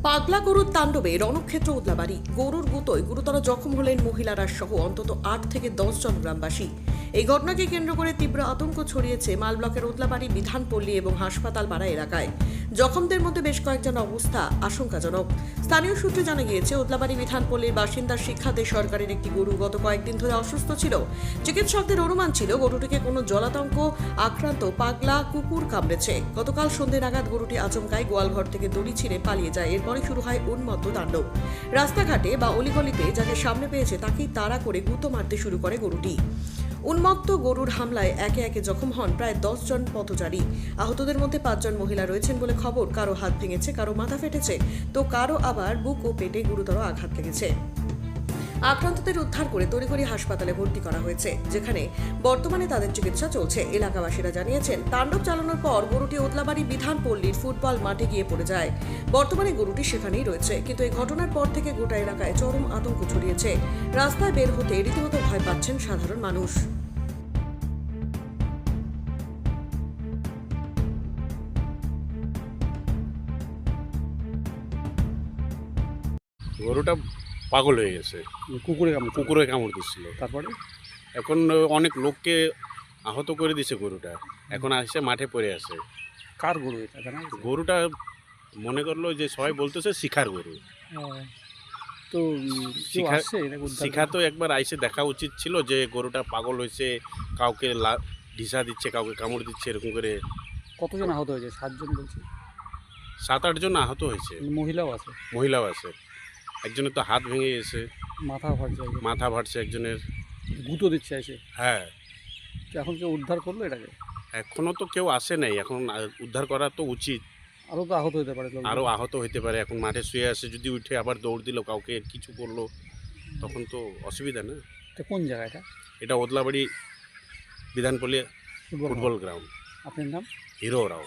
পাগলা গরুর তাণ্ডবে রণক্ষেত্র উদলাবাড়ি। গরুর গুতোয় গুরুতর জখম হলেন মহিলারা সহ অন্তত ৮ থেকে ১০ জন গ্রামবাসী। এই ঘটনাকে কেন্দ্র করে তীব্র আতঙ্ক ছড়িয়েছে মাল ব্লকের উদলাবাড়ি, বিধানপল্লী এবং হাসপাতাল পাড়া এলাকায়। জখমদের মধ্যে বেশ কয়েকজন অবস্থা আশঙ্কাজনক। স্থানীয় সূত্রে জানা গিয়েছে, উদলাবাড়ি বিধানপল্লীর বাসিন্দা শিক্ষা সরকারের একটি গরু গত কয়েকদিন ধরে অসুস্থ ছিল। চিকিৎসকদের অনুমান ছিল গরুটিকে কোনো জলাতঙ্ক আক্রান্ত পাগলা কুকুর কামড়েছে। গতকাল সন্ধ্যে নাগাদ গরুটি আচমকায় গোয়ালঘর থেকে দড়ি ছিঁড়ে পালিয়ে যায়। এরপরে শুরু হয় উন্মত্ত তাণ্ডব। রাস্তাঘাটে বা অলিগলিতে যাকে সামনে পেয়েছে তাকেই তাড়া করে গুঁতো মারতে শুরু করে গরুটি। উন্মত্ত গরুর হামলায় একে একে জখম হন প্রায় ১০ জন পথচারী। আহতদের মধ্যে ৫ জন মহিলা রয়েছেন বলে খবর। কারো হাত ভেঙেছে, কারো মাথা ফেটেছে, তো কারো আবার বুক ও পেটে গুরুতর আঘাত লেগেছে। আক্রান্তদের উদ্ধার করে তড়িঘড়ি হাসপাতালে ভর্তি করা হয়েছে, যেখানে বর্তমানে তাদের চিকিৎসা চলছে। এলাকাবাসীরা জানিয়েছেন, তাণ্ডব চালানোর পর গরুটি উদলাবাড়ি বিধানপল্লীর ফুটবল মাঠে গিয়ে পড়ে যায়। বর্তমানে গরুটি সেখানেই রয়েছে, কিন্তু এই ঘটনার পর থেকে গোটা এলাকায় চরম আতঙ্ক ছড়িয়েছে। রাস্তায় বের হতে রীতিমতো ভয় পাচ্ছেন সাধারণ মানুষ। গরুটা পাগল হয়ে গেছে, কুকুরে কামড় দিচ্ছিল। তারপরে এখন অনেক লোককে আহত করে দিছে গরুটা। এখন আসছে মাঠে পড়ে আছে। কার গরু এটা জানা গেছে? গরুটা মনে করলো যে সবাই বলতেছে শিখার গরু। তো কেউ শিখা- আসছে এটাকে উদ্ধার শিখা করতে? তো একবার আইসে দেখা উচিত ছিল যে গরুটা পাগল হয়েছে, কাউকে ঢিসা দিচ্ছে, কাউকে কামড় দিচ্ছে, এরকম করে কতজন আহত হয়েছে? 7 জন বলছে। 7-8 জন আহত হয়েছে। মহিলাও আছে, মহিলাও আছে। একজনের তো হাত ভেঙে গেছে, মাথা ফাটছে একজন। মাথা ফাটছে একজনের। গুঁতো দিচ্ছে এসে। হ্যাঁ, তো এখন কেউ উদ্ধার করলো এটাকে? এখনো তো কেউ আসে নাই। এখন উদ্ধার করা তো উচিত। আরও তো আহত হতে পারে লোকজন। আরও আহত হতে পারে। এখন মাঠে শুয়ে আছে, যদি উঠে আবার দৌড় দিল, কাউকে কিছু করলো, তখন তো অসুবিধা না। এটা কোন জায়গা এটা? এটা Odlabari Bidhanpalli football football ground. আপনার নাম? হিরো রাও।